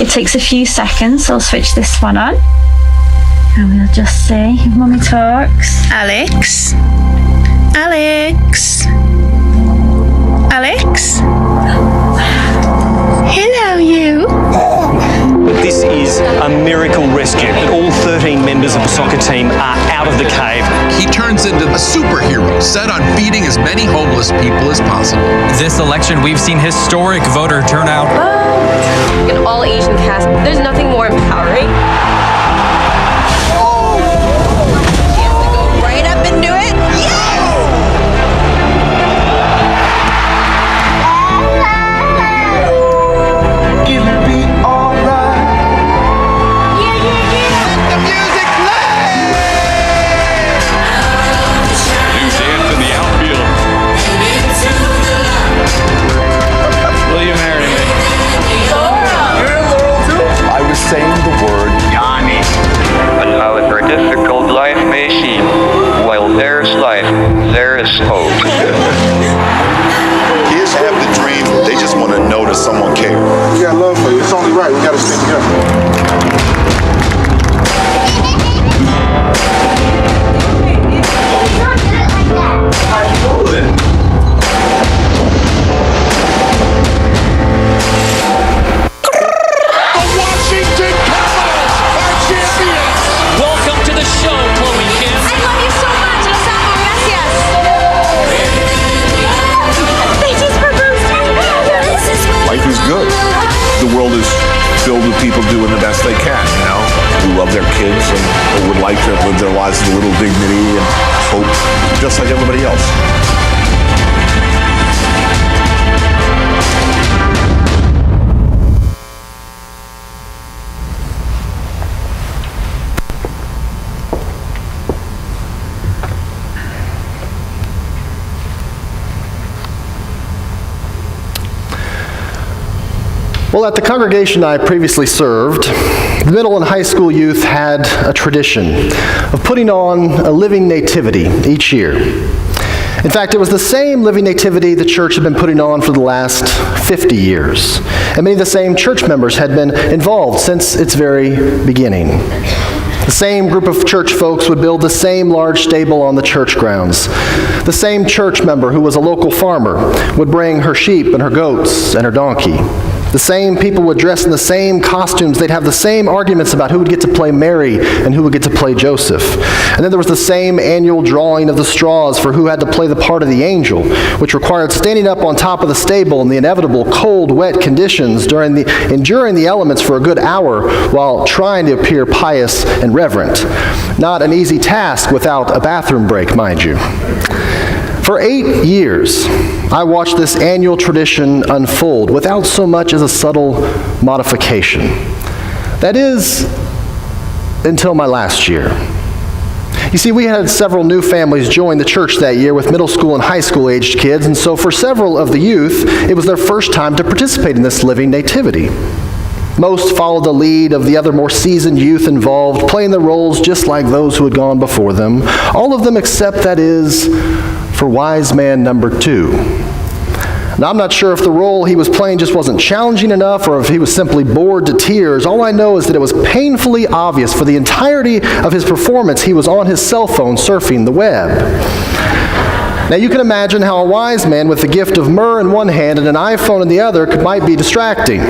It takes a few seconds, so I'll switch this one on. And we'll just say, if Mummy talks. Alex? Alex? Alex? Hello, you. This is a miracle rescue. All 13 members of the soccer team are out of the cave. He turns into a superhero set on feeding as many homeless people as possible. This election, we've seen historic voter turnout. An all-Asian cast. There's nothing more empowering. She has to go right up and do it. Yes! It'll be alright. Let the music play! Loose in the outfield. Will you marry me? You're in Laurel too? I was saying the word Yanni. But however difficult life may seem, while there's life, there is hope. Kids have the dream, they just want to know that someone cares. We got love for you. It's only right. We got to stick together. Washington Capitals are champions! Welcome to the show, Chloe Kim. I love you so much. Los amo. Gracias. They just proposed to me. Life is good. The world is filled with people doing the best they can, you know, who love their kids and would like to live their lives with a little dignity and hope, just like everybody else. Well, at the congregation I previously served, the middle and high school youth had a tradition of putting on a living nativity each year. In fact, it was the same living nativity the church had been putting on for the last 50 years. And many of the same church members had been involved since its very beginning. The same group of church folks would build the same large stable on the church grounds. The same church member who was a local farmer would bring her sheep and her goats and her donkey. The same people would dress in the same costumes. They'd have the same arguments about who would get to play Mary and who would get to play Joseph. And then there was the same annual drawing of the straws for who had to play the part of the angel, which required standing up on top of the stable in the inevitable cold, wet conditions enduring the elements for a good hour while trying to appear pious and reverent. Not an easy task without a bathroom break, mind you. For 8 years, I watched this annual tradition unfold without so much as a subtle modification. That is, until my last year. You see, we had several new families join the church that year with middle school and high school aged kids, and so for several of the youth, it was their first time to participate in this living nativity. Most followed the lead of the other more seasoned youth involved, playing the roles just like those who had gone before them. All of them except, that is, for wise man number 2. Now, I'm not sure if the role he was playing just wasn't challenging enough or if he was simply bored to tears. All I know is that it was painfully obvious for the entirety of his performance he was on his cell phone surfing the web. Now, you can imagine how a wise man with the gift of myrrh in one hand and an iPhone in the other might be distracting.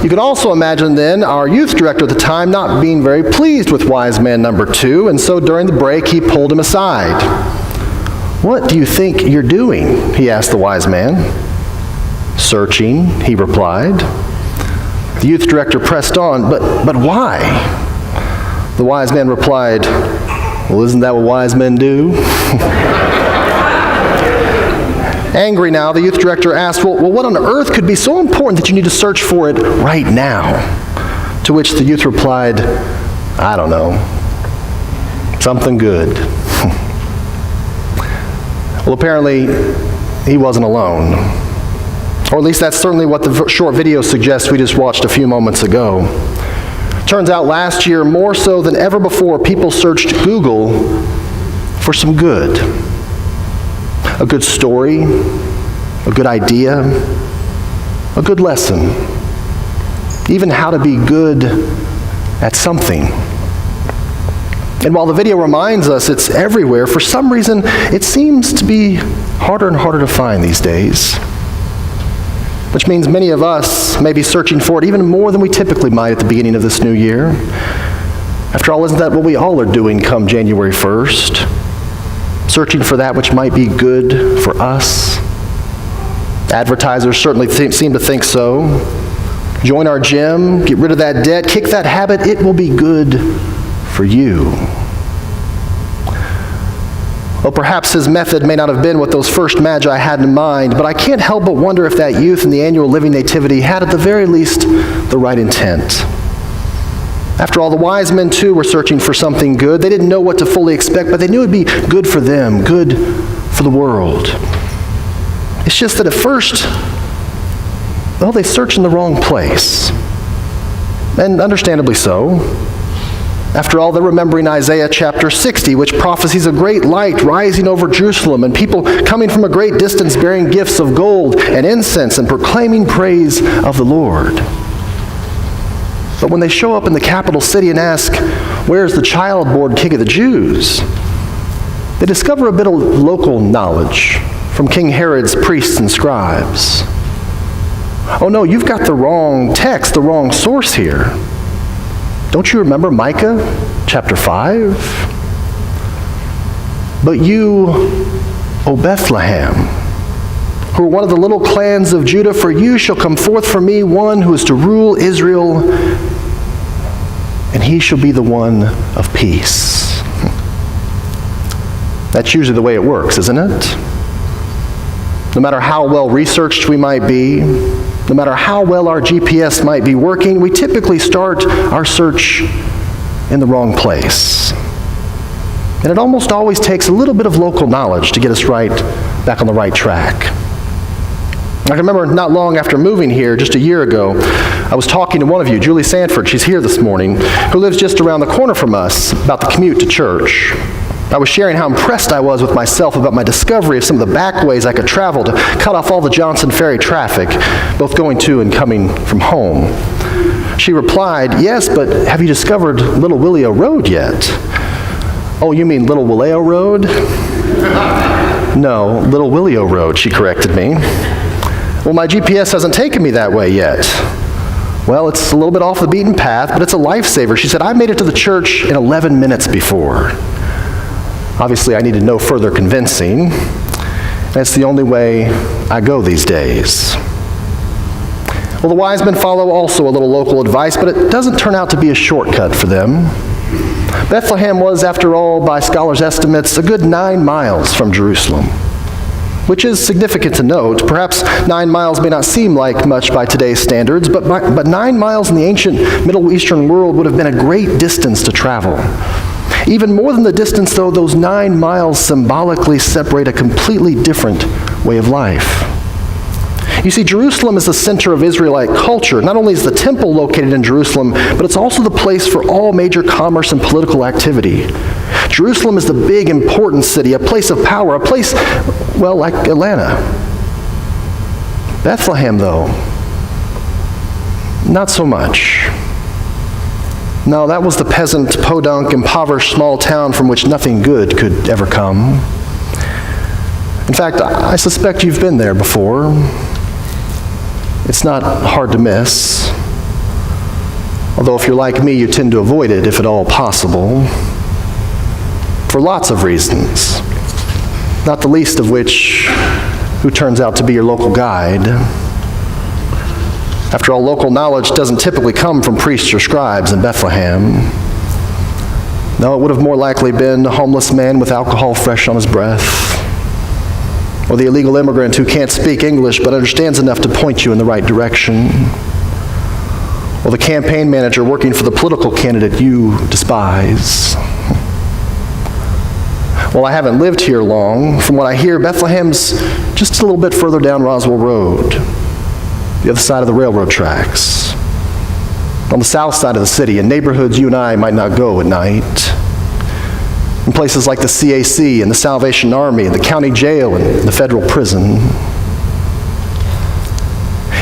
You can also imagine then our youth director at the time not being very pleased with wise man number 2, and so during the break he pulled him aside. "What do you think you're doing?" he asked the wise man. "Searching," he replied. The youth director pressed on, but why? The wise man replied, "Well, isn't that what wise men do?" Angry now, the youth director asked, well, what on earth could be so important that you need to search for it right now? To which the youth replied, "I don't know. Something good." Well, apparently, he wasn't alone. Or at least that's certainly what the short video suggests we just watched a few moments ago. Turns out last year, more so than ever before, people searched Google for some good. A good story, a good idea, a good lesson. even how to be good at something. And while the video reminds us it's everywhere, for some reason it seems to be harder and harder to find these days. Which means many of us may be searching for it even more than we typically might at the beginning of this new year. After all, isn't that what we all are doing come January 1st? Searching for that which might be good for us. Advertisers certainly seem to think so. Join our gym, get rid of that debt, kick that habit, it will be good for you. Well, perhaps his method may not have been what those first magi had in mind, but I can't help but wonder if that youth in the annual Living Nativity had at the very least the right intent. After all, the wise men too were searching for something good. They didn't know what to fully expect, but they knew it would be good for them, good for the world. It's just that at first, well, they searched in the wrong place. And understandably so. After all, they're remembering Isaiah chapter 60, which prophesies a great light rising over Jerusalem and people coming from a great distance bearing gifts of gold and incense and proclaiming praise of the Lord. But when they show up in the capital city and ask, "Where's the child-born King of the Jews?" they discover a bit of local knowledge from King Herod's priests and scribes. Oh no, you've got the wrong text, the wrong source here. Don't you remember Micah chapter 5? But you, O Bethlehem, who are one of the little clans of Judah, for you shall come forth for me one who is to rule Israel, and he shall be the one of peace. That's usually the way it works, isn't it? No matter how well researched we might be, no matter how well our GPS might be working, we typically start our search in the wrong place. And it almost always takes a little bit of local knowledge to get us right back on the right track. I can remember not long after moving here, just a year ago, I was talking to one of you, Julie Sanford, she's here this morning, who lives just around the corner from us, about the commute to church. I was sharing how impressed I was with myself about my discovery of some of the back ways I could travel to cut off all the Johnson Ferry traffic, both going to and coming from home. She replied, "Yes, but have you discovered Little Willio Road yet?" "Oh, you mean Little Willio Road?" "No, Little Willio Road," she corrected me. "Well, my GPS hasn't taken me that way yet." "Well, it's a little bit off the beaten path, but it's a lifesaver." She said, "I made it to the church in 11 minutes before." Obviously, I needed no further convincing. That's the only way I go these days. Well, the wise men follow also a little local advice, but it doesn't turn out to be a shortcut for them. Bethlehem was, after all, by scholars' estimates, a good 9 miles from Jerusalem, which is significant to note. Perhaps 9 miles may not seem like much by today's standards, but 9 miles in the ancient Middle Eastern world would have been a great distance to travel. Even more than the distance, though, those 9 miles symbolically separate a completely different way of life. You see, Jerusalem is the center of Israelite culture. Not only is the temple located in Jerusalem, but it's also the place for all major commerce and political activity. Jerusalem is the big, important city, a place of power, a place, well, like Atlanta. Bethlehem, though, not so much. No, that was the peasant, podunk, impoverished small town from which nothing good could ever come. In fact, I suspect you've been there before. It's not hard to miss. Although if you're like me, you tend to avoid it if at all possible. For lots of reasons. Not the least of which, who turns out to be your local guide. After all, local knowledge doesn't typically come from priests or scribes in Bethlehem. No, it would have more likely been a homeless man with alcohol fresh on his breath, or the illegal immigrant who can't speak English but understands enough to point you in the right direction, or the campaign manager working for the political candidate you despise. Well, I haven't lived here long. From what I hear, Bethlehem's just a little bit further down Roswell Road, the other side of the railroad tracks, on the south side of the city, in neighborhoods you and I might not go at night, in places like the CAC and the Salvation Army and the county jail and the federal prison.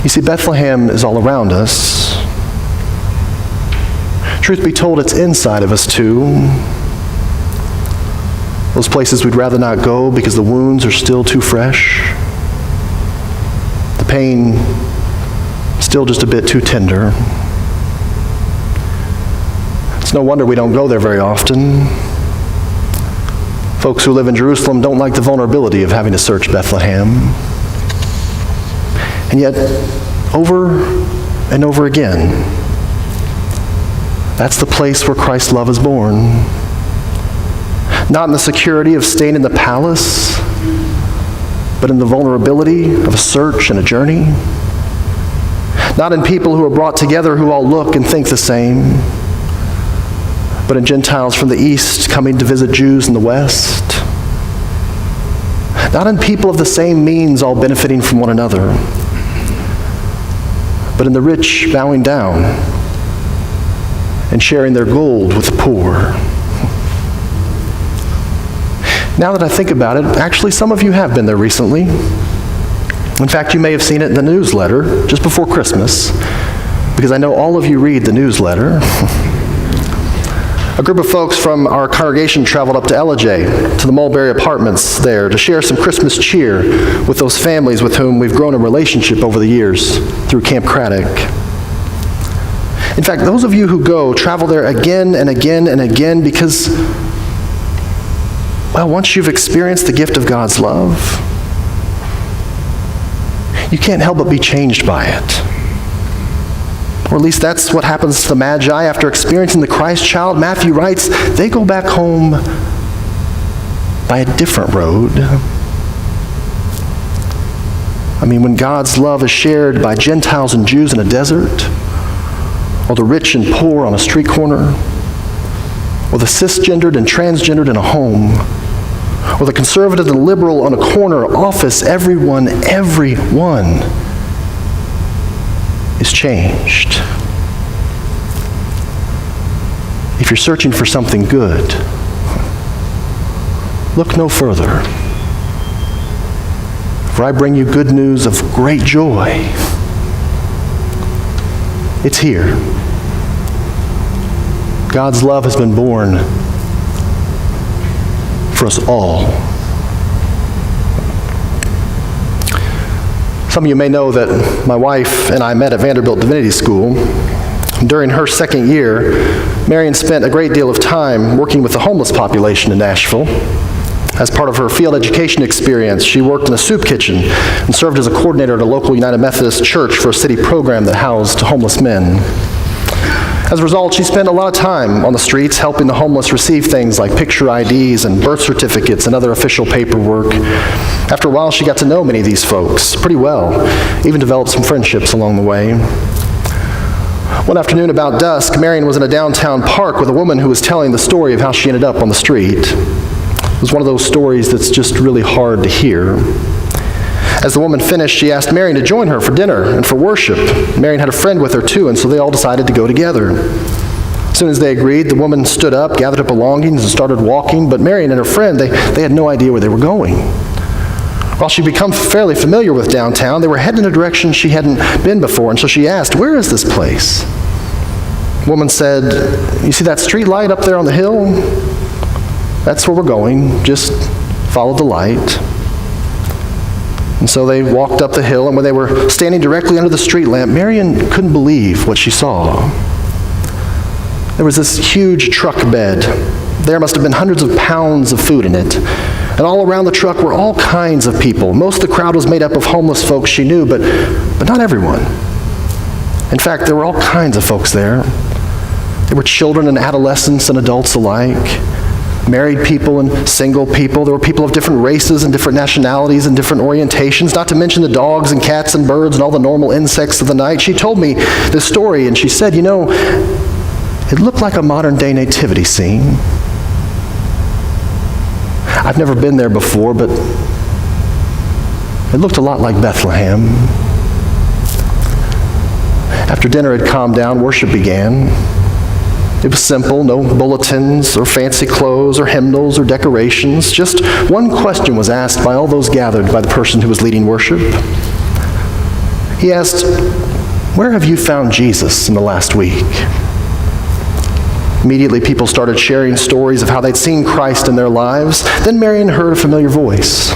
You see, Bethlehem is all around us. Truth be told, it's inside of us too. Those places we'd rather not go because the wounds are still too fresh. The pain still just a bit too tender. It's no wonder we don't go there very often. Folks who live in Jerusalem don't like the vulnerability of having to search Bethlehem. And yet, over and over again, that's the place where Christ's love is born. Not in the security of staying in the palace, but in the vulnerability of a search and a journey. Not in people who are brought together who all look and think the same, but in Gentiles from the east coming to visit Jews in the west. Not in people of the same means all benefiting from one another, but in the rich bowing down and sharing their gold with the poor. Now that I think about it, actually some of you have been there recently. In fact, you may have seen it in the newsletter just before Christmas, because I know all of you read the newsletter. A group of folks from our congregation traveled up to Ellijay, to the Mulberry Apartments there, to share some Christmas cheer with those families with whom we've grown a relationship over the years through Camp Craddock. In fact, those of you who go travel there again and again and again because, well, once you've experienced the gift of God's love, you can't help but be changed by it. Or at least that's what happens to the Magi after experiencing the Christ child. Matthew writes, they go back home by a different road. I mean, when God's love is shared by Gentiles and Jews in a desert, or the rich and poor on a street corner, or the cisgendered and transgendered in a home, or the conservative and liberal on a corner office, everyone is changed. If you're searching for something good, look no further. For I bring you good news of great joy. It's here. God's love has been born for us all. Some of you may know that my wife and I met at Vanderbilt Divinity School. During her second year, Marion spent a great deal of time working with the homeless population in Nashville. As part of her field education experience, she worked in a soup kitchen and served as a coordinator at a local United Methodist church for a city program that housed homeless men. As a result, she spent a lot of time on the streets helping the homeless receive things like picture IDs and birth certificates and other official paperwork. After a while, she got to know many of these folks pretty well, even developed some friendships along the way. One afternoon about dusk, Marion was in a downtown park with a woman who was telling the story of how she ended up on the street. It was one of those stories that's just really hard to hear. As the woman finished, she asked Marion to join her for dinner and for worship. Marion had a friend with her too, and so they all decided to go together. As soon as they agreed, the woman stood up, gathered her belongings, and started walking, but Marion and her friend, they had no idea where they were going. While she'd become fairly familiar with downtown, they were heading in a direction she hadn't been before, and so she asked, "Where is this place?" The woman said, "You see that street light up there on the hill? That's where we're going. Just follow the light." And so they walked up the hill, and when they were standing directly under the street lamp, Marion couldn't believe what she saw. There was this huge truck bed. There must have been hundreds of pounds of food in it. And all around the truck were all kinds of people. Most of the crowd was made up of homeless folks she knew, but not everyone. In fact, there were all kinds of folks there. There were children and adolescents and adults alike. Married people and single people. There were people of different races and different nationalities and different orientations, not to mention the dogs and cats and birds and all the normal insects of the night. She told me this story, and she said, "You know, it looked like a modern-day nativity scene. I've never been there before, but it looked a lot like Bethlehem." After dinner had calmed down, worship began. It was simple, no bulletins or fancy clothes or hymnals or decorations. Just one question was asked by all those gathered by the person who was leading worship. He asked, "Where have you found Jesus in the last week?" Immediately, people started sharing stories of how they'd seen Christ in their lives. Then Marion heard a familiar voice.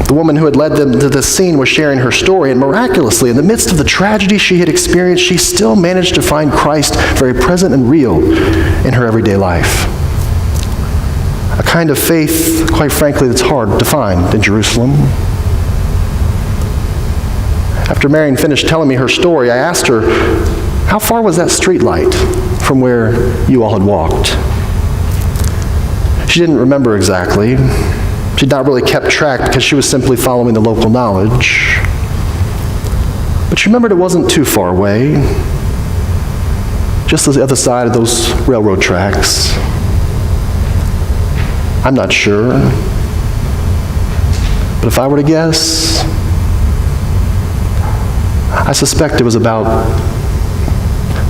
The woman who had led them to this scene was sharing her story, and miraculously, in the midst of the tragedy she had experienced, she still managed to find Christ very present and real in her everyday life. A kind of faith, quite frankly, that's hard to find in Jerusalem. After Marion finished telling me her story, I asked her, how far was that street light from where you all had walked? She didn't remember exactly. She'd not really kept track because she was simply following the local knowledge. But she remembered it wasn't too far away, just on the other side of those railroad tracks. I'm not sure, but if I were to guess, I suspect it was about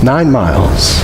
9 miles.